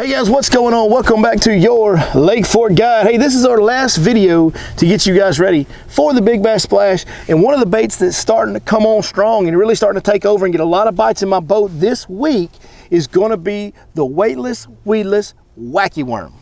Hey guys, what's going on? Welcome back to your Lake Fork Guide. Hey, this is our last video to get you guys ready for the Big Bass Splash. And one of the baits that's starting to come on strong and really starting to take over and get a lot of bites in my boat this week is going to be the weightless, weedless wacky worm.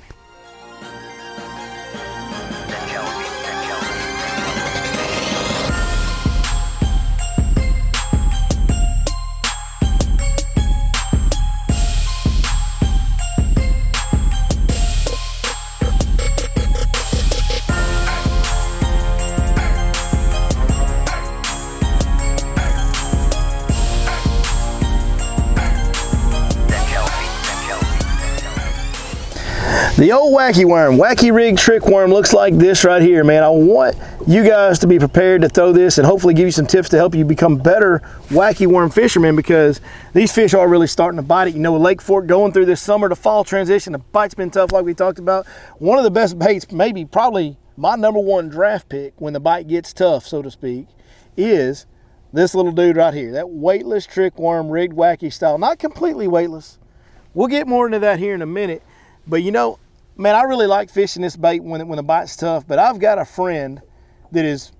The old wacky worm, wacky rig trick worm, looks like this right here, man. I want you guys to be prepared to throw this and hopefully give you some tips to help you become better wacky worm fishermen, because these fish are really starting to bite it. You know, with Lake Fork going through this summer to fall transition, the bite's been tough like we talked about. One of the best baits, maybe probably my #1 draft pick when the bite gets tough, so to speak, is this little dude right here. That weightless trick worm, rigged wacky style. Not completely weightless. We'll get more into that here in a minute. But you know, man, I really like fishing this bait when the bite's tough, but I've got a friend that has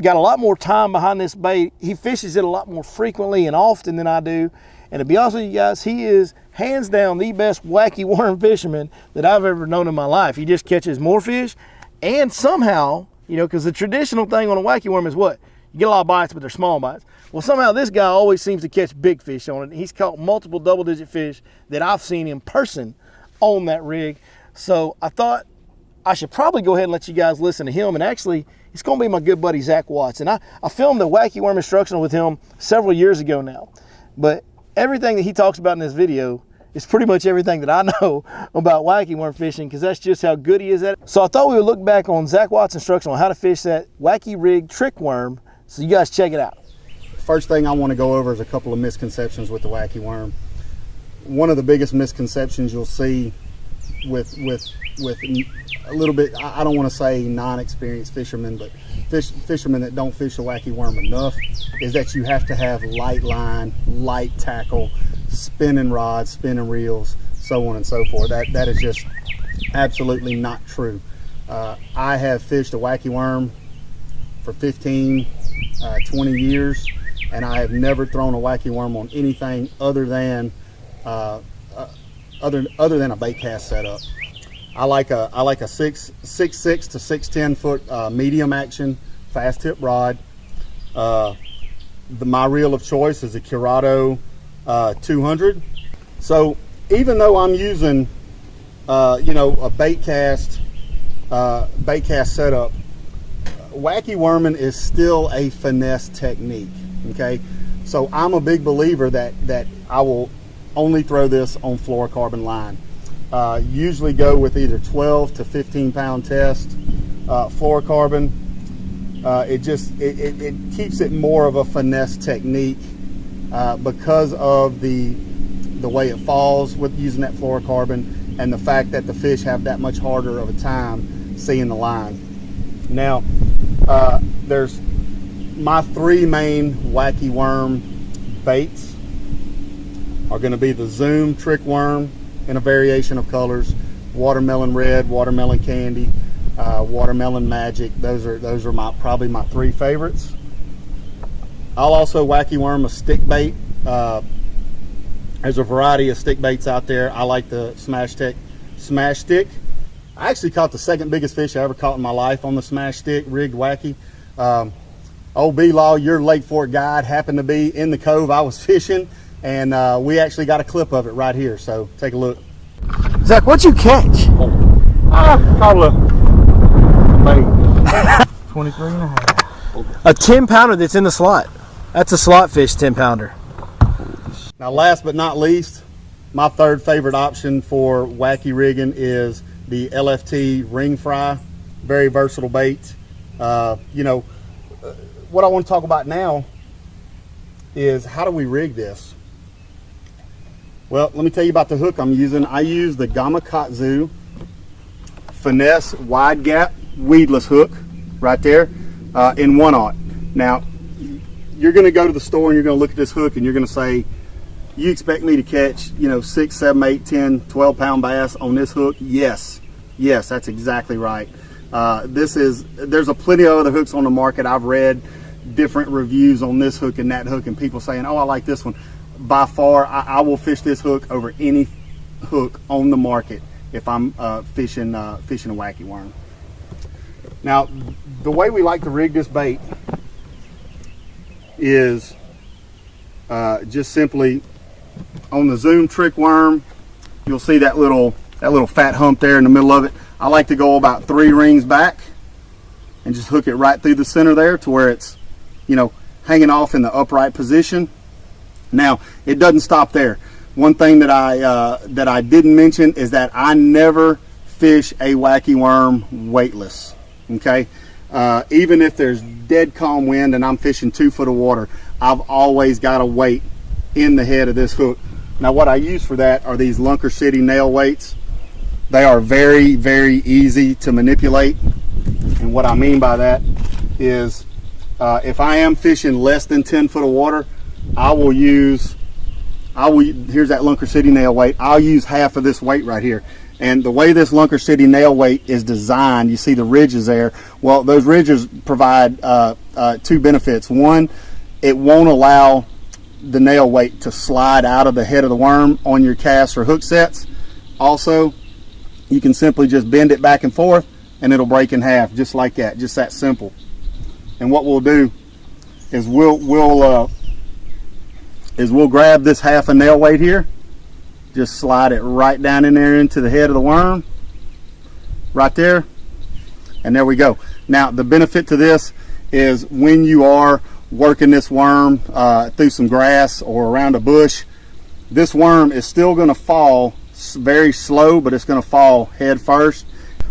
got a lot more time behind this bait. He fishes it a lot more frequently and often than I do. And to be honest with you guys, he is hands down the best wacky worm fisherman that I've ever known in my life. He just catches more fish, and somehow, you know, because the traditional thing on a wacky worm is what? You get a lot of bites, but they're small bites. Well, somehow this guy always seems to catch big fish on it. He's caught multiple double-digit fish that I've seen in person on that rig. So I thought I should probably go ahead and let you guys listen to him. And actually, it's going to be my good buddy, Zach Watts. And I filmed a wacky worm instructional with him several years ago now. But everything that he talks about in this video is pretty much everything that I know about wacky worm fishing, because that's just how good he is at it. So I thought we would look back on Zach Watts' instructional on how to fish that wacky rig trick worm. So you guys check it out. First thing I want to go over is a couple of misconceptions with the wacky worm. One of the biggest misconceptions you'll see with a little bit, I don't want to say non-experienced fishermen, but fishermen that don't fish the wacky worm enough, is that you have to have light line, light tackle, spinning rods, spinning reels, so on and so forth. That is just absolutely not true. I have fished a wacky worm for 15, 20 years, and I have never thrown a wacky worm on anything other than a bait cast setup. I like a 6'6" to 6'10" foot medium action fast tip rod. My reel of choice is a Curado 200. So even though I'm using you know, a bait cast setup, wacky worming is still a finesse technique. Okay, so I'm a big believer that I will only throw this on fluorocarbon line. Usually go with either 12 to 15 pound test fluorocarbon. It keeps it more of a finesse technique because of the way it falls with using that fluorocarbon, and the fact that the fish have that much harder of a time seeing the line. Now there's my 3 main wacky worm baits are going to be the Zoom trick worm in a variation of colors, watermelon red, watermelon candy, watermelon magic. Those are probably my 3 favorites. I'll also wacky worm a stick bait. There's a variety of stick baits out there. I like the Smash Stick. I actually caught the 2nd biggest fish I ever caught in my life on the Smash Stick rigged wacky. Old B-Law, your Lake Fork guide, happened to be in the cove I was fishing, and we actually got a clip of it right here, so take a look. Zach, what'd you catch? Caught a bait. 23 and a half. A 10 pounder that's in the slot. That's a slot fish 10 pounder. Now last but not least, my 3rd favorite option for wacky rigging is the LFT ring fry. Very versatile bait. You know, what I want to talk about now is how do we rig this? Well, let me tell you about the hook I'm using. I use the Gamakatsu Finesse wide gap weedless hook right there in 1/0. Now, you're going to go to the store and you're going to look at this hook and you're going to say, you expect me to catch, 6, 7, 8, 10, 12 pound bass on this hook? Yes, that's exactly right. There's a plenty of other hooks on the market. I've read different reviews on this hook and that hook, and people saying, oh, I like this one. By far, I will fish this hook over any hook on the market if I'm fishing a wacky worm. Now, the way we like to rig this bait is just simply on the Zoom trick worm. You'll see that little fat hump there in the middle of it. I like to go about 3 rings back and just hook it right through the center there to where it's, hanging off in the upright position. Now, it doesn't stop there. One thing that I didn't mention is that I never fish a wacky worm weightless. Okay, even if there's dead calm wind and I'm fishing 2 foot of water, I've always got a weight in the head of this hook. Now, what I use for that are these Lunker City nail weights. They are very, very easy to manipulate, and what I mean by that is if I am fishing less than 10 foot of water, here's that Lunker City nail weight. I'll use half of this weight right here. And the way this Lunker City nail weight is designed, you see the ridges there. Well, those ridges provide 2 benefits. One, it won't allow the nail weight to slide out of the head of the worm on your cast or hook sets. Also, you can simply just bend it back and forth and it'll break in half, just like that, just that simple. And what we'll do is we'll grab this half a nail weight here, just slide it right down in there into the head of the worm, right there, and there we go. Now, the benefit to this is when you are working this worm through some grass or around a bush, this worm is still going to fall very slow, but it's going to fall head first.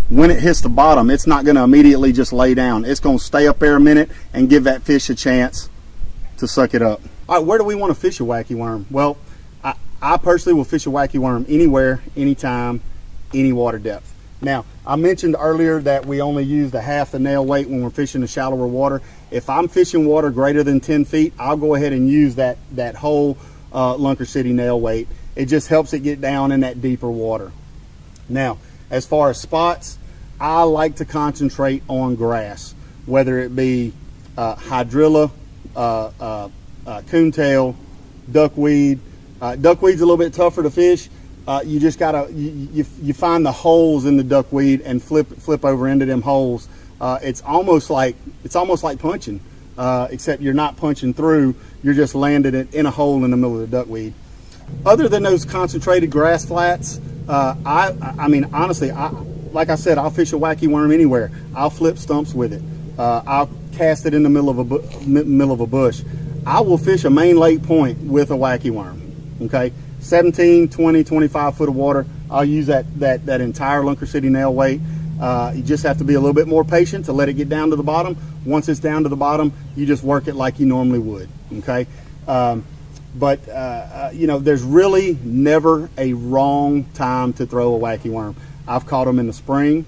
When it hits the bottom, it's not going to immediately just lay down. It's going to stay up there a minute and give that fish a chance to suck it up. All right, where do we want to fish a wacky worm? Well, I personally will fish a wacky worm anywhere, anytime, any water depth. Now, I mentioned earlier that we only use the half the nail weight when we're fishing the shallower water. If I'm fishing water greater than 10 feet, I'll go ahead and use that whole Lunker City nail weight. It just helps it get down in that deeper water. Now, as far as spots, I like to concentrate on grass, whether it be hydrilla, coontail, duckweed. Duckweed's a little bit tougher to fish. You just gotta you find the holes in the duckweed and flip over into them holes. It's almost like punching, except you're not punching through. You're just landing it in a hole in the middle of the duckweed. Other than those concentrated grass flats, I mean honestly, like I said, I'll fish a wacky worm anywhere. I'll flip stumps with it. I'll cast it in the middle of a bush. I will fish a main lake point with a wacky worm. Okay, 17, 20, 25 foot of water. I'll use that entire Lunker City nail weight. You just have to be a little bit more patient to let it get down to the bottom. Once it's down to the bottom, you just work it like you normally would. Okay, there's really never a wrong time to throw a wacky worm. I've caught them in the spring.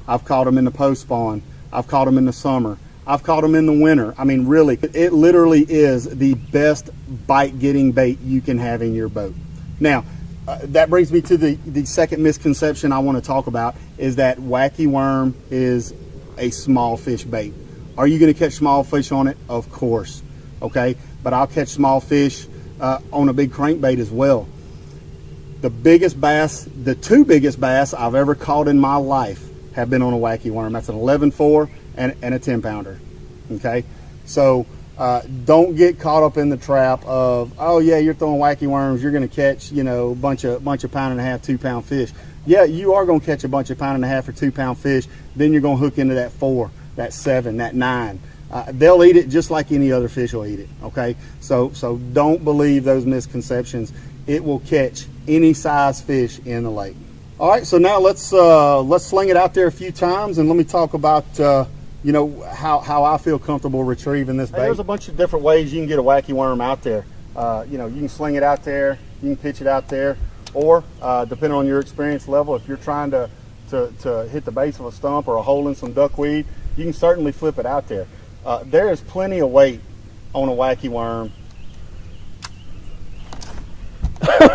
I've caught them in the post spawn. I've caught them in the summer. I've caught them in the winter. I mean, really, it literally is the best bite-getting bait you can have in your boat. Now, that brings me to the second misconception I want to talk about, is that wacky worm is a small fish bait. Are you going to catch small fish on it? Of course, okay? But I'll catch small fish on a big crankbait as well. The two biggest bass I've ever caught in my life have been on a wacky worm. That's an 11-4 and a 10-pounder. Okay, so don't get caught up in the trap of, oh yeah, you're throwing wacky worms, you're going to catch a bunch of pound-and-a-half, 2-pound fish. Yeah, you are going to catch a bunch of pound-and-a-half or 2-pound fish. Then you're going to hook into that 4, that 7, that 9. They'll eat it just like any other fish will eat it. Okay, so don't believe those misconceptions. It will catch any size fish in the lake. All right, so now let's sling it out there a few times, and let me talk about how I feel comfortable retrieving this bait. There's a bunch of different ways you can get a wacky worm out there. You can sling it out there, you can pitch it out there, or depending on your experience level, if you're trying to hit the base of a stump or a hole in some duckweed, you can certainly flip it out there. There is plenty of weight on a wacky worm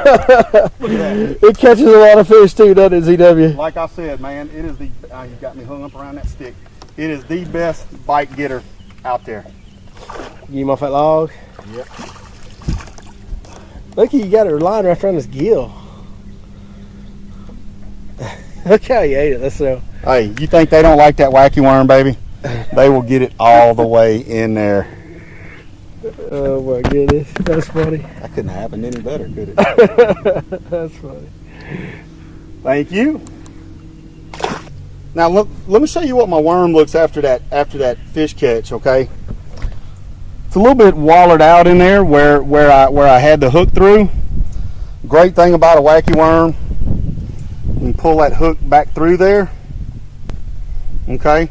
Look at that. It catches a lot of fish too, doesn't it, ZW? Like I said, man, it is the, you got me hung up around that stick. It is the best bite getter out there. Get him off that log. Yep. Look, you got her line right around his gill. Look how he ate it. That's so. Hey, you think they don't like that wacky worm, baby? They will get it all the way in there. Oh my goodness, that's funny. That couldn't have happened any better, could it? That's funny. Thank you. Now look, let me show you what my worm looks after that fish catch. Okay, it's a little bit wallered out in there where I had the hook through. Great thing about a wacky worm, you can pull that hook back through there. Okay,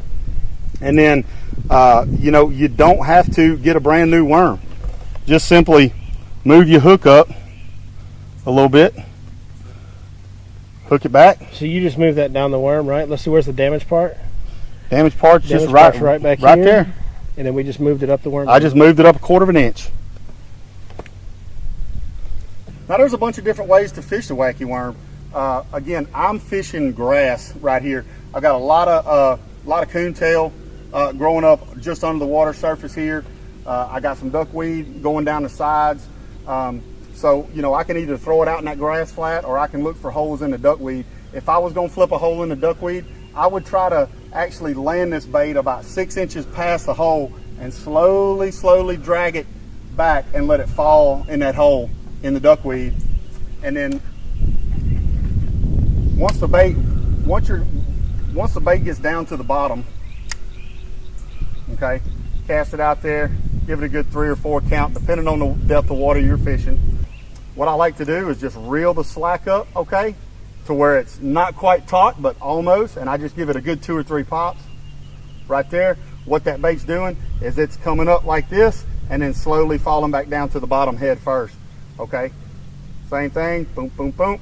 and then you know, you don't have to get a brand new worm. Just simply move your hook up a little bit, hook it back. So you just move that down the worm, right? Let's see, where's the damaged part? Damaged part's just Part's right back right here, there. and then we just moved it up the worm. I just moved it up 1/4 of an inch. Now there's a bunch of different ways to fish the wacky worm. Again, I'm fishing grass right here. I got a lot of coontail growing up just under the water surface here. I got some duckweed going down the sides. So, you know, I can either throw it out in that grass flat or I can look for holes in the duckweed. If I was gonna flip a hole in the duckweed, I would try to actually land this bait about 6 inches past the hole and slowly drag it back and let it fall in that hole in the duckweed. And then once the bait gets down to the bottom, okay, cast it out there, give it a good 3 or 4 count, depending on the depth of water you're fishing. What I like to do is just reel the slack up, okay, to where it's not quite taut, but almost, and I just give it a good 2 or 3 pops right there. What that bait's doing is it's coming up like this and then slowly falling back down to the bottom head first, okay? Same thing, boom, boom, boom,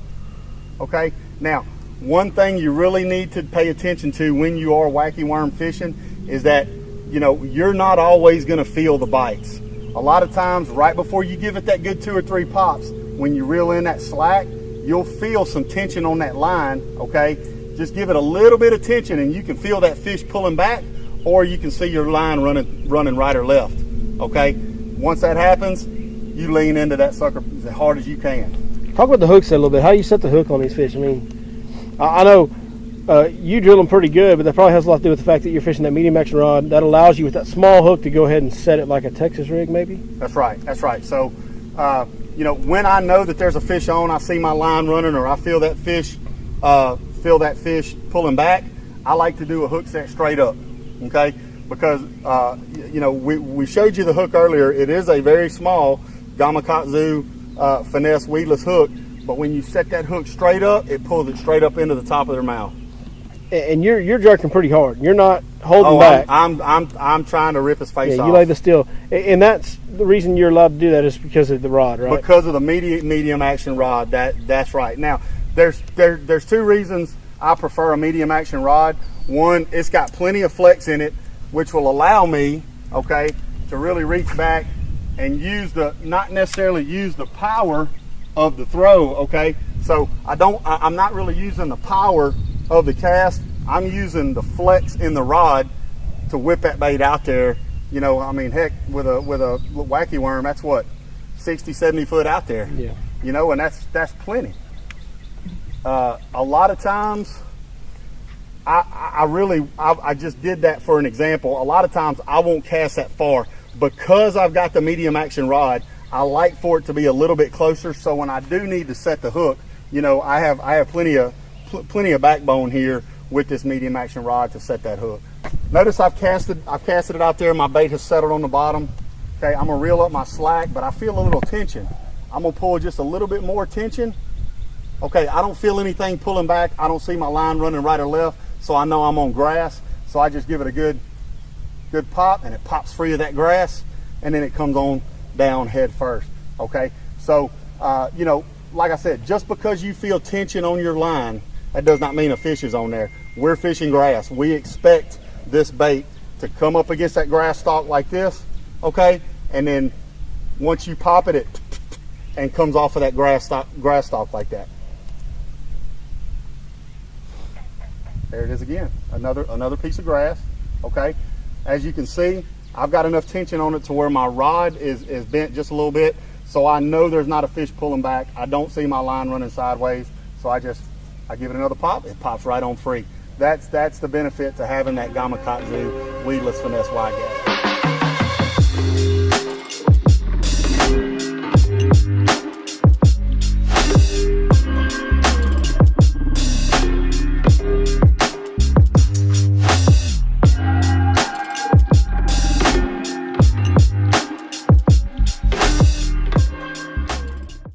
okay? Now, one thing you really need to pay attention to when you are wacky worm fishing is that, you know, you're not always gonna feel the bites. A lot of times, right before you give it that good 2 or 3 pops, when you reel in that slack, you'll feel some tension on that line, okay? Just give it a little bit of tension and you can feel that fish pulling back, or you can see your line running right or left, okay? Once that happens, you lean into that sucker as hard as you can. Talk about the hook set a little bit. How you set the hook on these fish? I mean, I know you drill them pretty good, but that probably has a lot to do with the fact that you're fishing that medium action rod. That allows you with that small hook to go ahead and set it like a Texas rig, maybe? That's right, that's right. So, you know, when I know that there's a fish on, I see my line running, or I feel that fish pulling back, I like to do a hook set straight up, okay? Because, you know, we showed you the hook earlier. It is a very small Gamakatsu Finesse weedless hook, but when you set that hook straight up, it pulls it straight up into the top of their mouth. And you're jerking pretty hard. You're not holding back. I'm trying to rip his face off. You lay the steel, and that's the reason you're allowed to do that is because of the rod, right? Because of the medium action rod. That's right. Now, there's 2 reasons I prefer a medium action rod. One, it's got plenty of flex in it, which will allow me, okay, to really reach back and not necessarily use the power of the throw, okay? So I'm not really using the power of the cast. I'm using the flex in the rod to whip that bait out there. You know, I mean, heck, with a wacky worm, that's what, 60, 70 foot out there. Yeah. You know, and that's plenty. A lot of times, I just did that for an example. A lot of times I won't cast that far because I've got the medium action rod. I like for it to be a little bit closer, so when I do need to set the hook, you know, I have plenty of backbone here with this medium action rod to set that hook. Notice I've casted it out there. My bait has settled on the bottom. Okay, I'm gonna reel up my slack, but I feel a little tension. I'm gonna pull just a little bit more tension. Okay, I don't feel anything pulling back. I don't see my line running right or left, so I know I'm on grass. So I just give it a good pop, and it pops free of that grass, and then it comes on down head first. Okay, so you know, like I said, just because you feel tension on your line, that does not mean a fish is on there. We're fishing grass. We expect this bait to come up against that grass stalk like this, okay, and then once you pop it, and comes off of that grass stalk like that. There it is again, another piece of grass. Okay, as you can see, I've got enough tension on it to where my rod is bent just a little bit, so I know there's not a fish pulling back. I don't see my line running sideways, so I give it another pop. It pops right on free. That's the benefit to having that Gamakatsu weedless finesse wide gap.